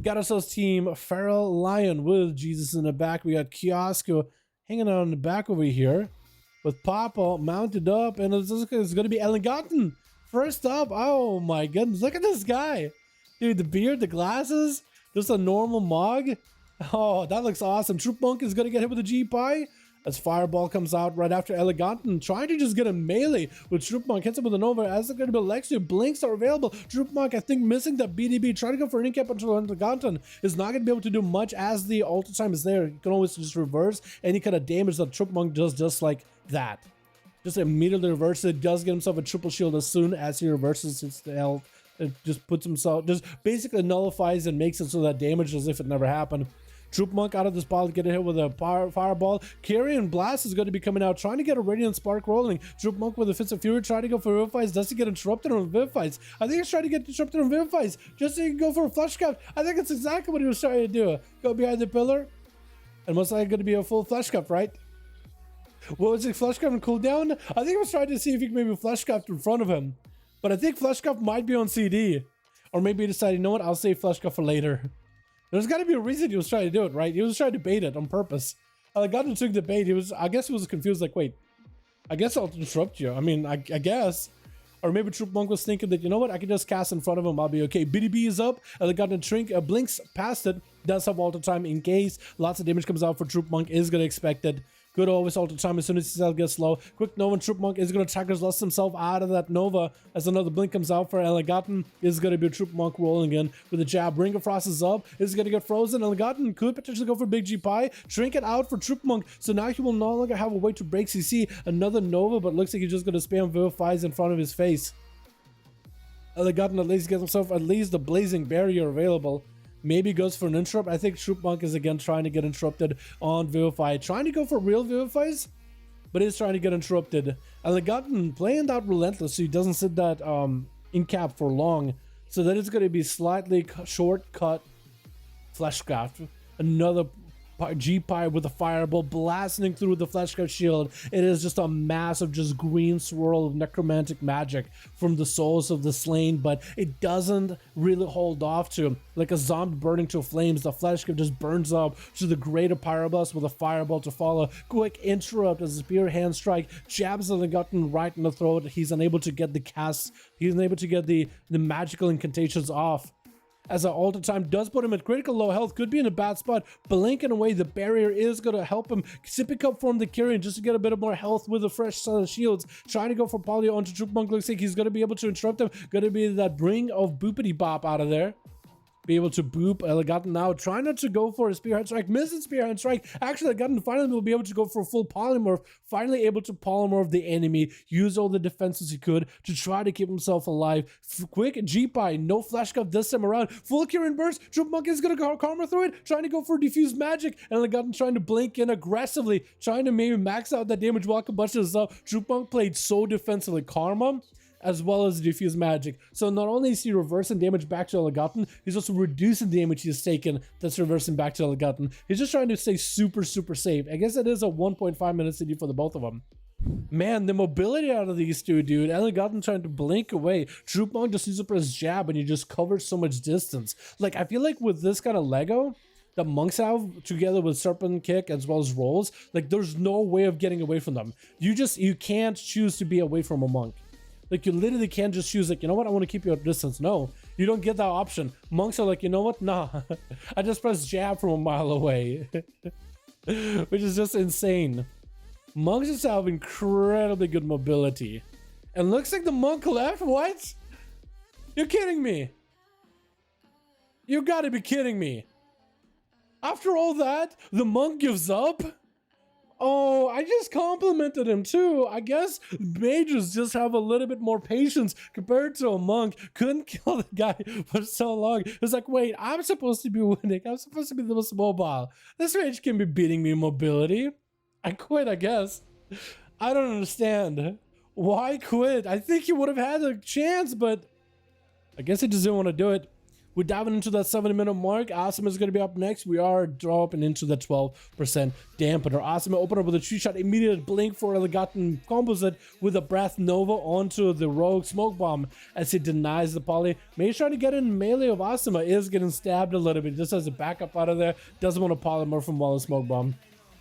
got ourselves team Feral Lion with Jesus in the back. We got Kiosco hanging out in the back over here with Papa mounted up, and it's going to be Eleganten first up. Oh my goodness, look at this guy. Dude, the beard, the glasses, just a normal mog. Oh, that looks awesome. Troop Monk is going to get hit with a G-Pie as Fireball comes out right after Eleganten, trying to just get a melee with Troop Monk. Hits him with a Nova as it's going to be Lexi. Blinks are available. Troop Monk, I think, missing that BDB. Trying to go for an incap until Eleganten is not going to be able to do much as the ulti time is there. You can always just reverse any kind of damage that Troop Monk does just like that. Just immediately reverse it. Does get himself a triple shield as soon as he reverses his health. It just puts himself, just basically nullifies and makes it so that damage as if it never happened. Troop Monk out of this ball, get hit with a fireball. Carrion Blast is going to be coming out, trying to get a Radiant Spark rolling. Troop Monk with a Fist of Fury, trying to go for Vivifies. Does he get interrupted on Vivifies? I think he's trying to get interrupted on Vivifies, just so he can go for a Flush Cup. I think that's exactly what he was trying to do. Go behind the pillar, and most likely going to be a full Flush Cup, right? What was it, Flush Cup and cooldown? I think he was trying to see if he could maybe Flush Cup in front of him. But I think Flush Cup might be on CD. Or maybe he decided, you know what, I'll save Flush Cup for later. There's got to be a reason he was trying to do it, right? He was trying to bait it on purpose. Eleganten took the bait. I guess he was confused, like, wait, I guess I'll disrupt you. I mean, I guess. Or maybe Troop Monk was thinking that, you know what, I can just cast in front of him, I'll be okay. BDB is up, Eleganten blinks past it, does have ulti time in case. Lots of damage comes out for Troop Monk, is going to expect it. Good always ulti time as soon as his cell gets low. Quick Nova, and Troop Monk is going to Tracker's Lust himself out of that Nova as another blink comes out for Eleganten. Is going to be Troop Monk rolling in with a jab. Ring of Frost is up, is going to get frozen. Eleganten could potentially go for Big G Pie. Trinket out for Troop Monk, so now he will no longer have a way to break CC. Another Nova, but looks like he's just going to spam Vivifies in front of his face. Eleganten at least gets himself at least the Blazing Barrier available. Maybe goes for an interrupt. I think Troop Monk is again trying to get interrupted on Vivify. Trying to go for real Vivifies, but is trying to get interrupted. Eleganten playing that relentless so he doesn't sit that in cap for long. So that it's going to be slightly shortcut Fleshcraft. Another G-Pie with a fireball blasting through the Fleshcraft shield. It is just a massive just green swirl of necromantic magic from the souls of the slain, but it doesn't really hold off to like a zombie burning to flames. The Fleshcraft just burns up to the greater Pyroblast with a fireball to follow. Quick interrupt as a spear hand strike jabs Eleganten right in the throat. He's unable to get the cast. He's unable to get the magical incantations off. As an ulti time does put him at critical low health, could be in a bad spot. Blinking away, the barrier is going to help him. Sipping up from the Kyrian just to get a bit of more health with a fresh set of shields. Trying to go for Polio onto Troop Monk. Looks like he's going to be able to interrupt him. Going to be that bring of boopity bop out of there. Be able to boop Eleganten now. Try not to go for a Spearhead Strike. Missing Spearhead Strike. Actually, Eleganten finally will be able to go for a full polymorph. Finally able to polymorph the enemy. Use all the defenses he could to try to keep himself alive. Quick G-Pie. No Flash Cup this time around. Full Kyrian Burst. Troop Monk is going to go Karma through it. Trying to go for Diffuse Magic. And Eleganten trying to blink in aggressively. Trying to maybe max out that damage while combustion is up. Troop Monk played so defensively. Karma as well as Diffuse Magic. So not only is he reversing damage back to Eleganten, he's also reducing the damage he's taken that's reversing back to Eleganten. He's just trying to stay super safe. I guess it is a 1.5 minute CD for the both of them. Man, the mobility out of these two, dude. Eleganten trying to blink away. Troop Monk just uses his jab and he just covers so much distance. Like, I feel like with this kind of Lego that monks have together with Serpent Kick as well as rolls, like there's no way of getting away from them. You can't choose to be away from a monk. Like, you literally can't just choose, like, you know what, I want to keep you at distance. No, you don't get that option. Monks are like, you know what, nah. I just press jab from a mile away. Which is just insane. Monks just have incredibly good mobility. And looks like the monk left? What? You're kidding me. You gotta be kidding me. After all that, the monk gives up? Oh, I just complimented him too. I guess mages just have a little bit more patience compared to a monk. Couldn't kill the guy for so long. It's like, wait, I'm supposed to be winning. I'm supposed to be the most mobile. This mage can be beating me in mobility. I quit, I guess. I don't understand. Why quit? I think he would have had a chance, but I guess he just didn't want to do it. We're diving into that 70-minute mark. Asima is going to be up next. We are dropping into the 12% dampener. Asima open up with a 3-shot immediate blink for Elegant, combos it with a Breath Nova onto the Rogue Smoke Bomb as he denies the poly. Mage trying to get in melee of Asima, is getting stabbed a little bit. Just has a backup out of there. Doesn't want to polymorph from Wallace Smoke Bomb.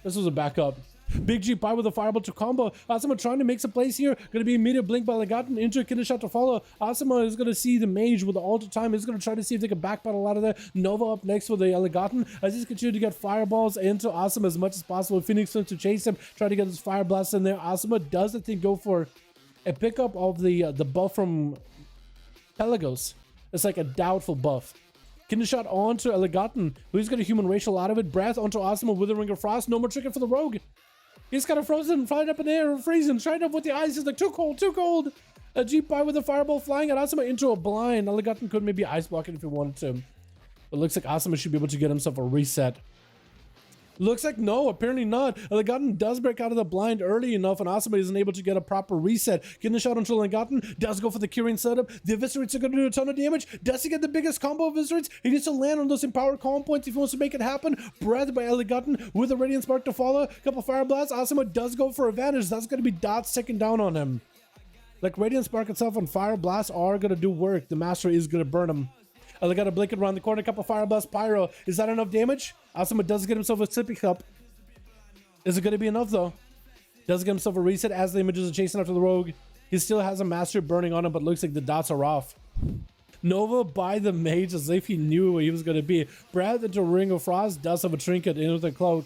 This was a backup. Big G Pie with a fireball to combo. Asima trying to make some plays here. Going to be immediate blink by Legaten into a killer shot to follow. Asima is going to see the Mage with the ult time. He's going to try to see if they can backpedal out of there. Nova up next with the Legaten as he's continuing to get fireballs into Asima as much as possible. Phoenix to chase him, try to get his fire blast in there. Asima does, I think, go for a pickup of the buff from Pelagos. It's like a doubtful buff. Killer shot onto Legaten, who's got a human racial out of it. Breath onto Asima with a Ring of Frost. No more trigger for the Rogue. He's kind of frozen, flying up in the air, freezing, trying up with the ice. He's like, too cold, too cold. A Jeep by with a fireball flying at Asima into a blind. Elegant could maybe ice block it if he wanted to. But looks like Asima should be able to get himself a reset. Looks like no, apparently not. Elegant does break out of the blind early enough, and Asima isn't able to get a proper reset. Getting a shot onto Elegant, does go for the curing setup. The eviscerates are going to do a ton of damage. Does he get the biggest combo of eviscerates? He needs to land on those empowered calm points if he wants to make it happen. Breath by Elegant with a Radiant Spark to follow. A couple fire blasts. Asima does go for advantage. That's going to be dots second down on him. Like Radiant Spark itself and fire blasts are going to do work. The Master is going to burn him. Elegant blink it around the corner. A couple fire blasts. Pyro. Is that enough damage? Asima does get himself a sippy cup. Is it going to be enough though? Does get himself a reset as the images are chasing after the Rogue. He still has a Master burning on him, but looks like the dots are off. Nova by the Mage as if he knew where he was going to be. Brad into Ring of Frost does have a trinket into the cloak.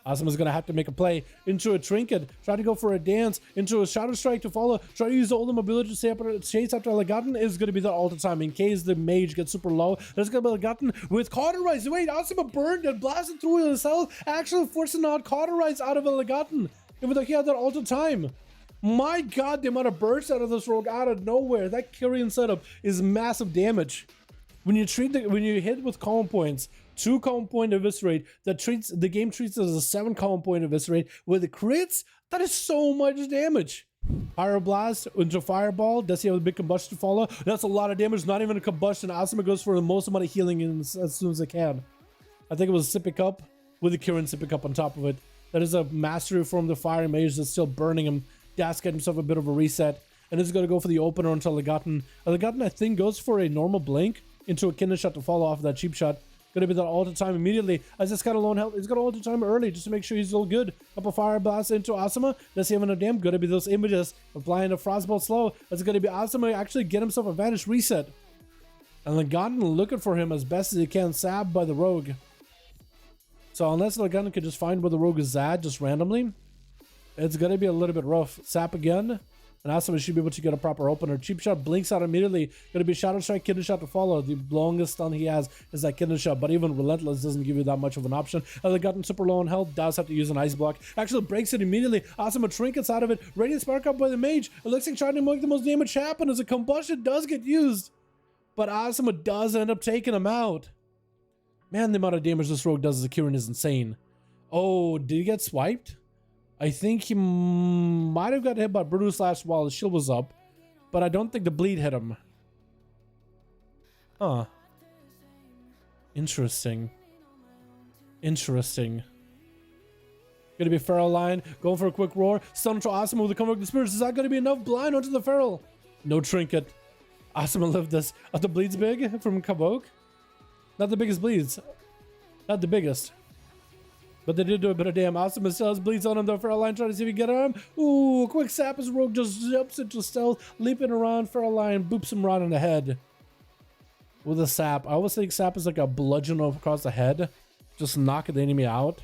Asima is going to have to make a play into a trinket. Try to go for a dance into a Shadow Strike to follow. Try to use the ultimate ability to chase after Legaten is going to be there all the time in case the Mage gets super low. There's going to be Legaten with Cauterize. Wait, Asima burned and blasted through his health, actually forcing out Cauterize out of a Legaten, even though he had that all the time. My god, the amount of bursts out of this Rogue out of nowhere. That Kyrian setup is massive damage. When you hit with calm points, 2 calm point eviscerate, the game treats it as a 7 calm point eviscerate. With the crits, that is so much damage. Pyroblast into Fireball. Does he have a big combustion to follow? That's a lot of damage, not even a combustion. Asima goes for the most amount of healing as soon as it can. I think it was a Sippy Cup with a Kirin Sippy Cup on top of it. That is a mastery from the Fire Mage that's still burning him. Das get himself a bit of a reset. And is going to go for the opener until Legaten. Legaten, I think, goes for a normal blink into a Kindle shot to follow off of that cheap shot. Going to be that all the time immediately as it's got a lone health. He's got all the time early just to make sure he's all good. Couple fire blasts into Asima. Does he have enough damage? Going to be those images applying a frostbolt slow. That's going to be Asima actually get himself a vanish reset. And Legaten looking for him as best as he can, sabbed by the Rogue. So unless Legaten can just find where the Rogue is at just randomly, it's going to be a little bit rough. Sap again. And Asima should be able to get a proper opener. Cheap shot blinks out immediately. Going to be Shadow Strike, Kidney Shot to follow. The longest stun he has is that Kidney Shot, but even Relentless doesn't give you that much of an option. Elegant super low on health, does have to use an Ice Block. Actually breaks it immediately. Asima trinkets out of it. Radiant Spark up by the Mage. It looks like trying to make the most damage happen as a combustion does get used. But Asima does end up taking him out. Man, the amount of damage this Rogue does as a Kirin is insane. Oh, did he get swiped? I think he might have got hit by Brutus last while his shield was up, but I don't think the bleed hit him. Huh. Interesting. Interesting. Gonna be Feral Lion, going for a quick roar. Stun to Asima with the Convoke the Spirits. Is that gonna be enough? Blind onto the Feral. No trinket. Asima lived this. Are the bleeds big from Convoke? Not the biggest bleeds. Not the biggest. But they did do a bit of damn. Asima still has bleeds on him though. Feral Lion trying to see if he can get on him. Ooh, quick sap as Rogue just jumps into stealth, leaping around. Feral Lion boops him right in the head with a sap. I always think sap is like a bludgeon across the head, just knock the enemy out.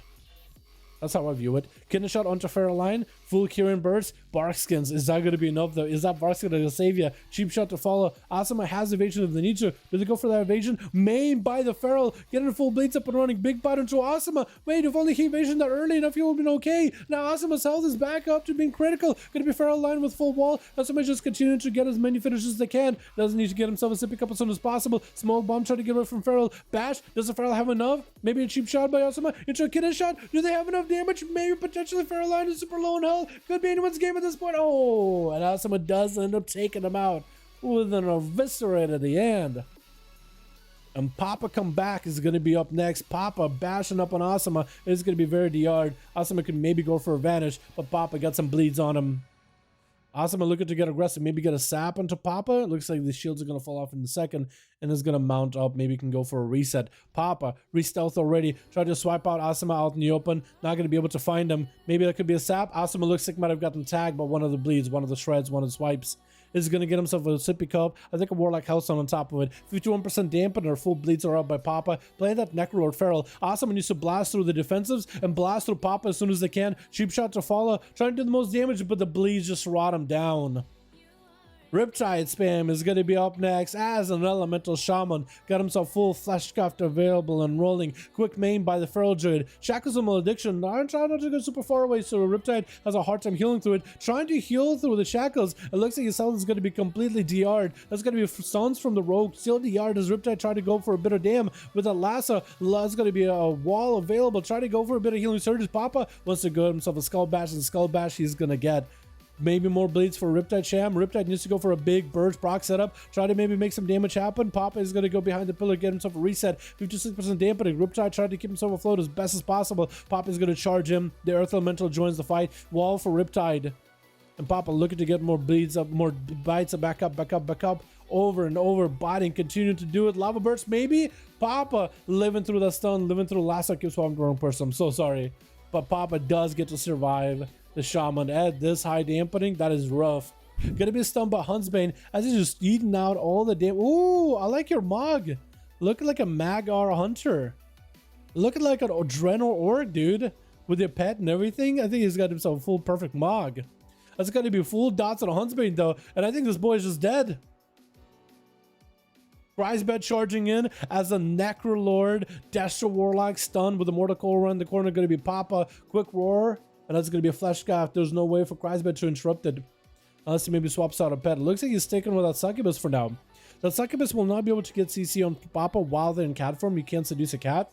That's how I view it. Kidney shot onto Feral Lion. Full Kirin burst. Bark skins. Is that going to be enough though? Is that Bark skin going to save you? Cheap shot to follow. Asima has evasion if they need to. Do they go for that evasion? Main by the Feral. Getting the full blades up and running. Big bite into Asima. Wait, if only he evasioned that early enough, he would have been okay. Now Asima's health is back up to being critical. Going to be Feral Lion with full wall. Asima just continuing to get as many finishes as they can. Doesn't need to get himself a sippy cup as soon as possible. Small bomb trying to get away from Feral. Bash. Does the Feral have enough? Maybe a cheap shot by Asima. Into a kidney shot. Do they have enough damage? Maybe potentially Feral Lion is super low in health. Could be anyone's game at this point. Oh, and Asima does end up taking him out with an eviscerate at the end. And Papa come back is going to be up next. Papa bashing up on Asuma. It's going to be very DR'd. Asuma could maybe go for a vanish, but Papa got some bleeds on him. Asuma looking to get aggressive. Maybe get a sap onto Papa. It looks like the shields are going to fall off in a second and is going to mount up. Maybe can go for a reset. Papa, re-stealth already. Try to swipe out Asuma out in the open. Not going to be able to find him. Maybe that could be a sap. Asuma looks like might have gotten tagged, but one of the bleeds, one of the shreds, one of the swipes. Is going to get himself a sippy cup. I think a Warlock Hellstone on top of it. 51% dampener. Full bleeds are up by Papa. Playing that Necrolord Feral. Asuma needs to blast through the defensives and blast through Papa as soon as they can. Cheap shot to follow. Trying to do the most damage, but the bleeds just rot him down. Riptide spam is going to be up next as an elemental shaman. Got himself full fleshcraft available and rolling. Quick main by the feral druid. Shackles of malediction. I'm trying not to go super far away, so Riptide has a hard time healing through it. Trying to heal through the shackles. It looks like his health is going to be completely DR'd. That's going to be stuns from the rogue. Still DR'd as Riptide trying to go for a bit of damn with a lasso. There's going to be a wall available. Trying to go for a bit of healing surges. Papa wants to go himself a skull bash, and skull bash he's going to get. Maybe more bleeds for Riptide Sham. Riptide needs to go for a big Burst proc setup. Try to maybe make some damage happen. Papa is going to go behind the pillar, get himself a reset. 56% dampening. Riptide tried to keep himself afloat as best as possible. Papa is going to charge him. The Earth Elemental joins the fight. Wall for Riptide. And Papa looking to get more bleeds up, more bites, back up. Over and over, biting, continuing to do it. Lava Burst, maybe? Papa living through the stun, living through last. I keep swapping the wrong person. I'm so sorry. But Papa does get to survive. The Shaman at this high dampening, that is rough. Gonna be stunned by Huntsbane as he's just eating out all the damage. Ooh, I like your mug. Looking like a Magar Hunter. Looking like an Adrenal Orc, dude. With your pet and everything. I think he's got himself a full perfect mug. That's gonna be full dots on a Huntsbane though. And I think this boy is just dead. Crazziest charging in as a Necrolord. Destro Warlock stunned with a Mortal Coil around the corner. Gonna be Papa. Quick roar. And that's going to be a flesh scarf. There's no way for Crazziest to interrupt it. Unless he maybe swaps out a pet. It looks like he's sticking with that succubus for now. That succubus will not be able to get CC on Papa while they're in cat form. You can't seduce a cat.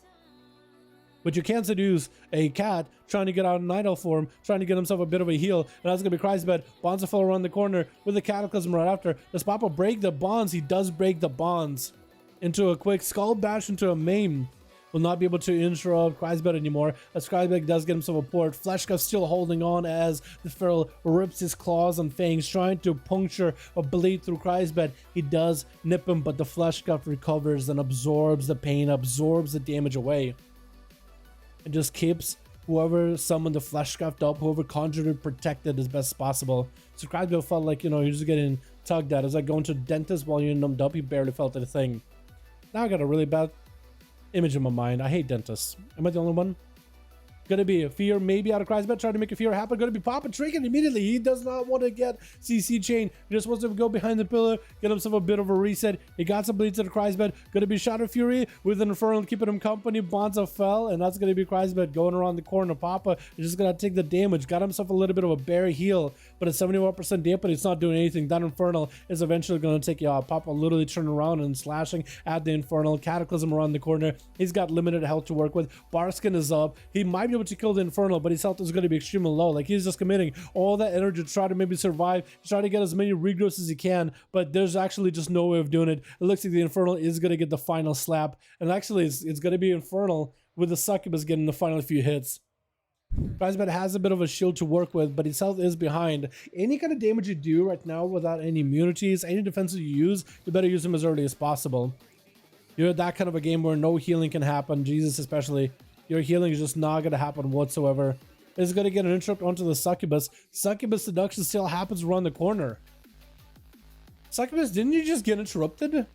But you can seduce a cat trying to get out of Night Elf form, trying to get himself a bit of a heal. And that's going to be Crazziest. Bonds fell around the corner with the Cataclysm right after. Does Papa break the bonds? He does break the bonds. Into a quick skull bash into a maim. Will not be able to interrupt Crazziest anymore, as Crazziest does get himself a port. Fleshcuff still holding on as the Feral rips his claws and fangs, trying to puncture or bleed through Crazziest. He does nip him, but the Fleshcuff recovers and absorbs the pain, absorbs the damage away. And just keeps whoever summoned the Fleshcuff up, whoever conjured it, protected as best as possible. So Crazziest felt like, you know, he was getting tugged at. It's like going to the dentist while you're numbed up, he barely felt a thing. Now I got a really bad image in my mind. I hate dentists. Am I the only one? Gonna be a fear maybe out of Crazziest, trying to make a fear happen. Gonna be Papa Trinket immediately. He does not want to get CC chain. He just wants to go behind the pillar, get himself a bit of a reset. He got some bleeds to the Crazziest. Gonna be Shadow Fury with an Infernal keeping him company. Bonza fell, and that's gonna be Crazziest going around the corner. Papa is just gonna take the damage. Got himself a little bit of a berry heal, but at 71% dampen, it's not doing anything. That Infernal is eventually gonna take you out. Papa literally turning around and slashing at the Infernal. Cataclysm around the corner. He's got limited health to work with. Barskin is up. He might be able to kill the Infernal, but his health is going to be extremely low. Like, he's just committing all that energy to try to maybe survive, try to get as many regrowths as he can, but there's actually just no way of doing it. It looks like the Infernal is going to get the final slap, and actually it's going to be Infernal with the Succubus getting the final few hits. Crazziest has a bit of a shield to work with, but his health is behind. Any kind of damage you do right now without any immunities, any defenses you use, you better use them as early as possible. You're that kind of a game where no healing can happen, Jesus especially. Your healing is just not going to happen whatsoever. It's going to get an interrupt onto the Succubus. Succubus seduction still happens around the corner. Succubus, didn't you just get interrupted?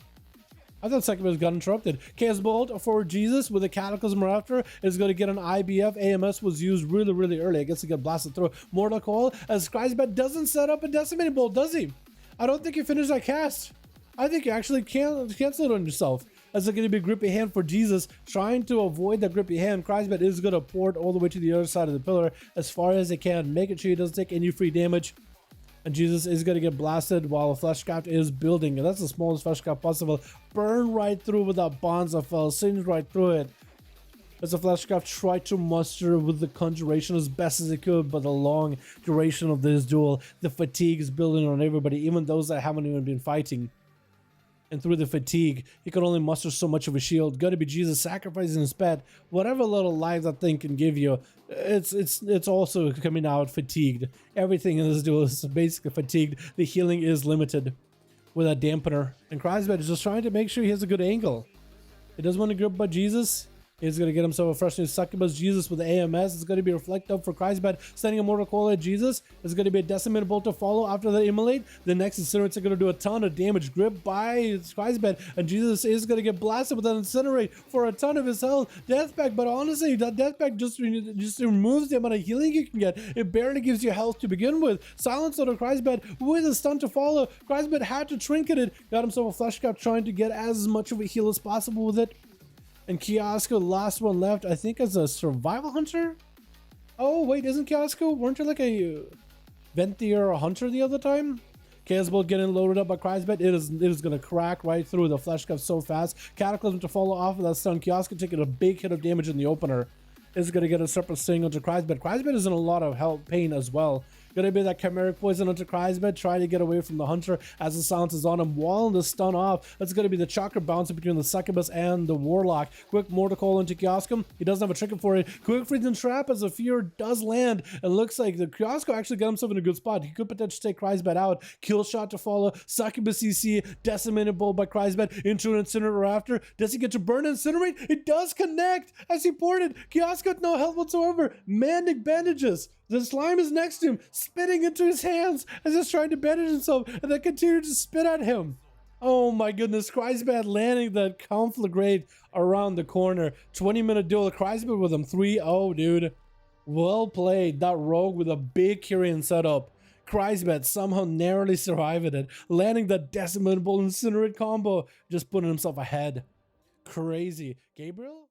I thought Succubus got interrupted. Chaos Bolt for Jesus with a Cataclysm right after is going to get an IBF. AMS was used really early. I guess he got blasted through. Mortal Coil as Crazziest doesn't set up a Decimating Bolt, does he? I don't think you finished that cast. I think you actually cancel it on yourself. As it's going to be a grippy hand for Jesus, trying to avoid that grippy hand. Crazziest is going to port all the way to the other side of the pillar as far as it can, making sure he doesn't take any free damage. And Jesus is going to get blasted while a Fleshcraft is building. And that's the smallest Fleshcraft possible. Burn right through with that Bonds of Fell, singe right through it. As the Fleshcraft tried to muster with the conjuration as best as it could, but the long duration of this duel, the fatigue is building on everybody, even those that haven't even been fighting. And through the fatigue, he could only muster so much of a shield. Gotta be Jesus sacrificing his pet. Whatever little life that thing can give you, it's also coming out fatigued. Everything in this duel is basically fatigued. The healing is limited with a dampener. And Crazziest is just trying to make sure he has a good angle. He doesn't want to grip by Jesus. He's going to get himself a fresh new succubus. Jesus with the AMS. It's going to be reflective for Crazziest, sending a mortal coil at Jesus. It's going to be a decimated bolt to follow after the immolate. The next incinerates are going to do a ton of damage. Grip by Crazziest, and Jesus is going to get blasted with an incinerate for a ton of his health. Deathpack, but honestly, that Deathpack just removes the amount of healing you can get. It barely gives you health to begin with. Silence on Crazziest with a stun to follow. Crazziest had to trinket it. Got himself a flesh cap, trying to get as much of a heal as possible with it. And Kiosko, the last one left, I think, as a survival hunter? Oh, wait, isn't Kiosko? Weren't you like a Venti or a hunter the other time? Chaosbolt getting loaded up by Crazziest. It is going to crack right through the flesh cup so fast. Cataclysm to follow off of that stun. Kiosko taking a big hit of damage in the opener. Is going to get a separate sting onto Crazziest. Crazziest is in a lot of health pain as well. Gonna be that chimeric poison onto Crazziest, trying to get away from the hunter as the silence is on him, walling the stun off. That's gonna be the chakra bouncing between the succubus and the warlock. Quick mortal coil into Kiosko. He doesn't have a trinket for it. Quick freezing trap as the fear does land. It looks like the Kiosko actually got himself in a good spot. He could potentially take Crazziest out. Kill shot to follow. Succubus CC, decimated bolt by Crazziest into an incinerator after. Does he get to burn and incinerate? It does connect as he ported. Kiosko with no health whatsoever. Manic bandages. The slime is next to him, spitting into his hands as he's trying to bandage himself, and then continue to spit at him. Oh my goodness, Crazziest landing that conflagrate around the corner. 20-minute duel, Crazziest with him 3-0, dude. Well played. That rogue with a big Kyrian setup. Crazziest somehow narrowly survived it, landing that decimatable incinerate combo, just putting himself ahead. Crazy. Gabriel?